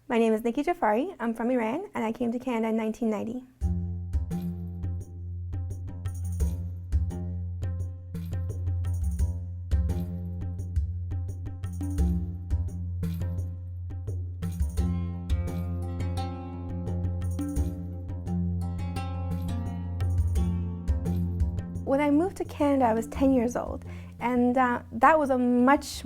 My name is Nikki Jafari. I'm from Iran, and I came to Canada in 1990. When I moved to Canada, I was 10 years old, and that was a much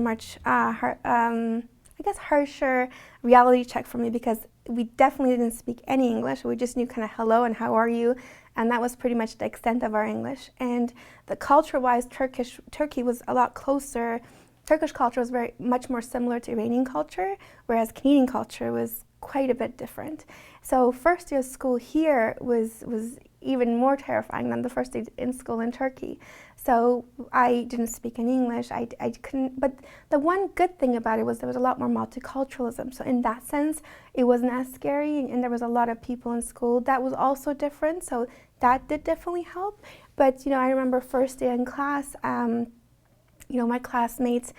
harsher reality check for me because we definitely didn't speak any English. We just knew kind of hello and how are you, and that was pretty much the extent of our English. And the culture-wise, Turkey was a lot closer. Turkish culture was much more similar to Iranian culture, whereas Canadian culture was quite a bit different. So first year of school here was even more terrifying than the first day in school in Turkey. So I didn't speak any English, I couldn't, but the one good thing about it was there was a lot more multiculturalism. So in that sense, it wasn't as scary, and there was a lot of people in school that was also different, so that did definitely help. But I remember first day in class, my classmates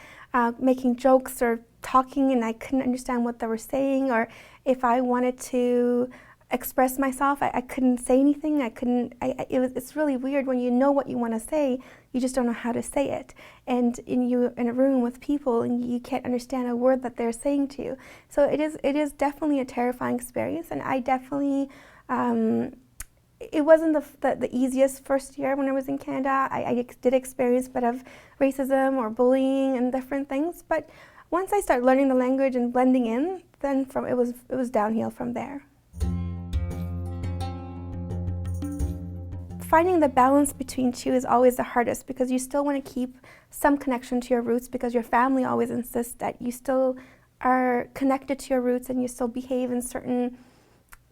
making jokes or talking, and I couldn't understand what they were saying, or if I wanted to express myself, I couldn't say anything. It's really weird when you know what you want to say, you just don't know how to say it. And you're in a room with people and you can't understand a word that they're saying to you. So it is definitely a terrifying experience, and I definitely, it wasn't the easiest first year when I was in Canada. I did experience a bit of racism or bullying and different things, but once I started learning the language and blending in, then it was downhill from there. Finding the balance between two is always the hardest because you still want to keep some connection to your roots because your family always insists that you still are connected to your roots and you still behave in certain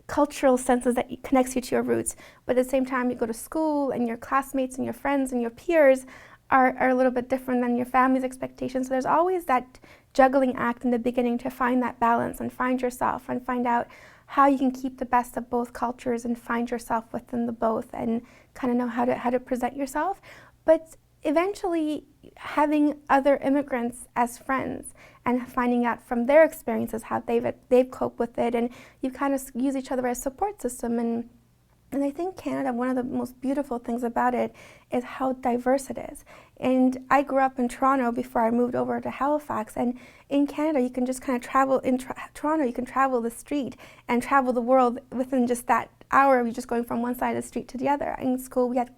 cultural senses that connects you to your roots. But at the same time, you go to school and your classmates and your friends and your peers are a little bit different than your family's expectations. So there's always that juggling act in the beginning to find that balance and find yourself and find out how you can keep the best of both cultures and find yourself within the both and kind of know how to present yourself. But eventually having other immigrants as friends and finding out from their experiences how they've coped with it, and you kind of use each other as a support system. And I think Canada, one of the most beautiful things about it is how diverse it is. And I grew up in Toronto before I moved over to Halifax, and in Canada you can just kind of travel, in Toronto you can travel the street and travel the world within just that hour of you just going from one side of the street to the other. In school we had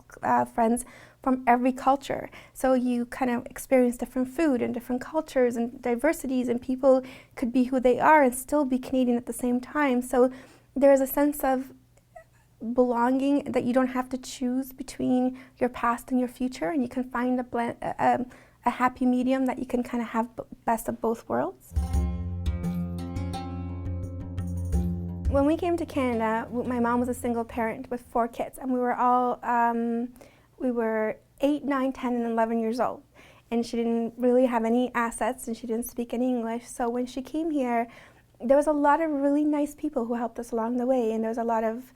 friends from every culture, so you kind of experience different food and different cultures and diversities, and people could be who they are and still be Canadian at the same time. So there is a sense of belonging that you don't have to choose between your past and your future, and you can find a happy medium that you can kind of have best of both worlds. When we came to Canada, my mom was a single parent with 4 kids, and we were all we were 8, 9, 10, and 11 years old, and she didn't really have any assets and she didn't speak any English. So when she came here, there was a lot of really nice people who helped us along the way, and there was a lot of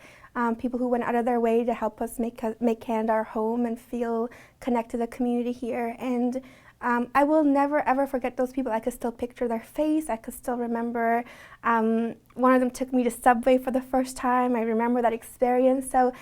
people who went out of their way to help us make Canada our home and feel connected to the community here. And I will never ever forget those people. I could still picture their face. I could still remember one of them took me to Subway for the first time. I remember that experience. So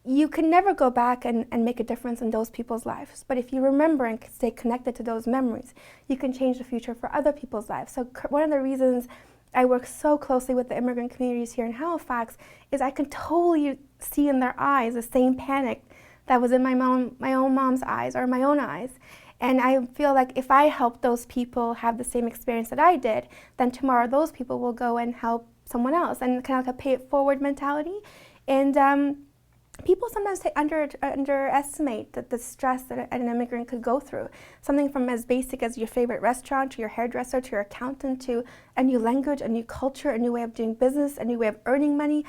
you can never go back and make a difference in those people's lives. But if you remember and stay connected to those memories, you can change the future for other people's lives. So one of the reasons I work so closely with the immigrant communities here in Halifax is I can totally see in their eyes the same panic that was in my own mom's eyes or my own eyes. And I feel like if I help those people have the same experience that I did, then tomorrow those people will go and help someone else, and kind of like a pay it forward mentality. And people sometimes underestimate the stress that an immigrant could go through. Something from as basic as your favorite restaurant, to your hairdresser, to your accountant, to a new language, a new culture, a new way of doing business, a new way of earning money.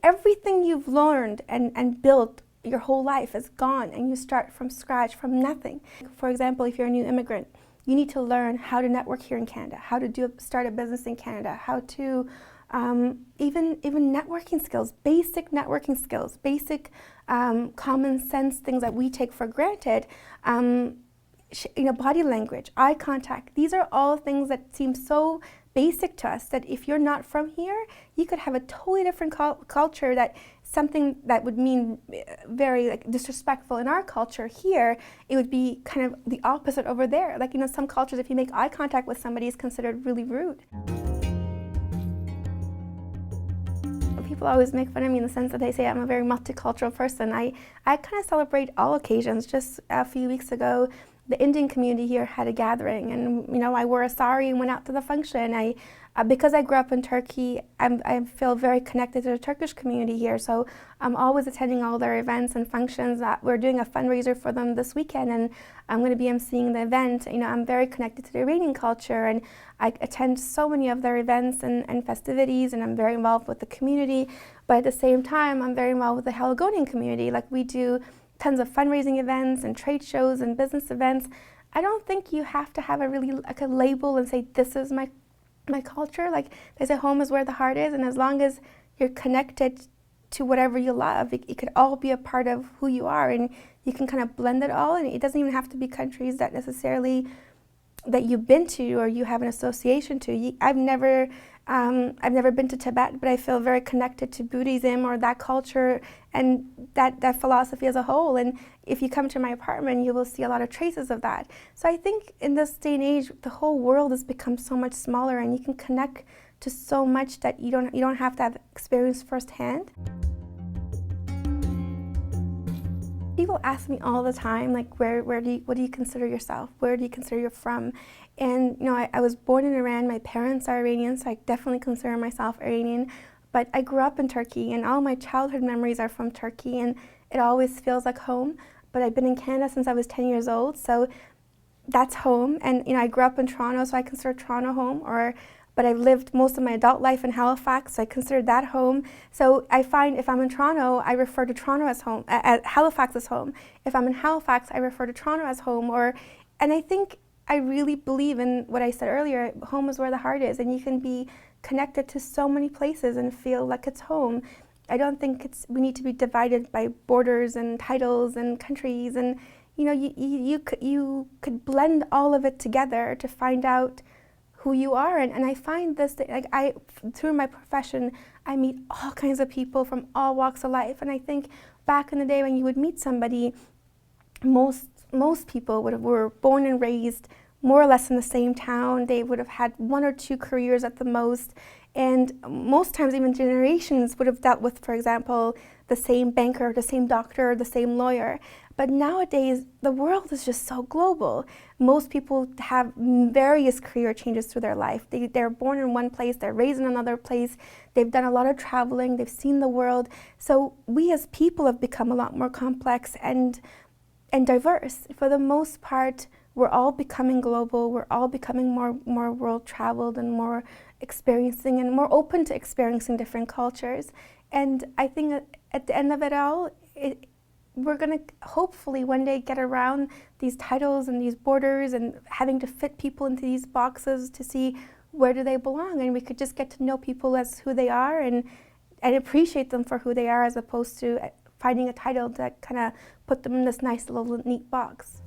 Everything you've learned and built your whole life is gone, and you start from scratch, from nothing. For example, if you're a new immigrant, you need to learn how to network here in Canada, how to start a business in Canada, how to even networking skills, basic networking skills, basic common sense things that we take for granted. Body language, eye contact. These are all things that seem so basic to us, that if you're not from here, you could have a totally different culture, that something that would mean very like disrespectful in our culture here, it would be kind of the opposite over there. Like, you know, some cultures, if you make eye contact with somebody, is considered really rude. People always make fun of me in the sense that they say I'm a very multicultural person. I kind of celebrate all occasions. Just a few weeks ago, the Indian community here had a gathering, and you know, I wore a sari and went out to the function. Because I grew up in Turkey, I feel very connected to the Turkish community here, so I'm always attending all their events and functions. We're doing a fundraiser for them this weekend, and I'm going to be emceeing the event. You know, I'm very connected to the Iranian culture, and I attend so many of their events and festivities, and I'm very involved with the community. But at the same time, I'm very involved with the Haligonian community. Like, we do tons of fundraising events and trade shows and business events. I don't think you have to have a label and say, this is my culture. Like they say, home is where the heart is, and as long as you're connected to whatever you love, it could all be a part of who you are, and you can kind of blend it all, and it doesn't even have to be countries that necessarily that you've been to or you have an association to. I've never been to Tibet, but I feel very connected to Buddhism or that culture and that philosophy as a whole. And if you come to my apartment, you will see a lot of traces of that. So I think in this day and age, the whole world has become so much smaller, and you can connect to so much that you don't have to have experience firsthand. People ask me all the time, like, what do you consider yourself? Where do you consider you're from? And you know, I was born in Iran. My parents are Iranian, so I definitely consider myself Iranian. But I grew up in Turkey, and all my childhood memories are from Turkey, and it always feels like home. But I've been in Canada since I was 10 years old, so that's home. And you know, I grew up in Toronto, so I consider Toronto home. But I've lived most of my adult life in Halifax, so I consider that home. So I find if I'm in Toronto, I refer to Toronto as home, Halifax as home. If I'm in Halifax, I refer to Toronto as home. And I think I really believe in what I said earlier, home is where the heart is, and you can be connected to so many places and feel like it's home. I don't think we need to be divided by borders and titles and countries, and you know, you could blend all of it together to find out who you are. And I find this, like, through my profession, I meet all kinds of people from all walks of life. And I think back in the day when you would meet somebody, most people were born and raised more or less in the same town. They would have had one or two careers at the most. And most times even generations would have dealt with, for example, the same banker, the same doctor, the same lawyer. But nowadays, the world is just so global. Most people have various career changes through their life. They're born in one place, they're raised in another place, they've done a lot of traveling, they've seen the world. So we as people have become a lot more complex and diverse. For the most part, we're all becoming global, we're all becoming more world-traveled and more experiencing and more open to experiencing different cultures. And I think at the end of it all, we're going to hopefully one day get around these titles and these borders and having to fit people into these boxes to see where do they belong, and we could just get to know people as who they are and appreciate them for who they are, as opposed to finding a title that kind of put them in this nice little neat box.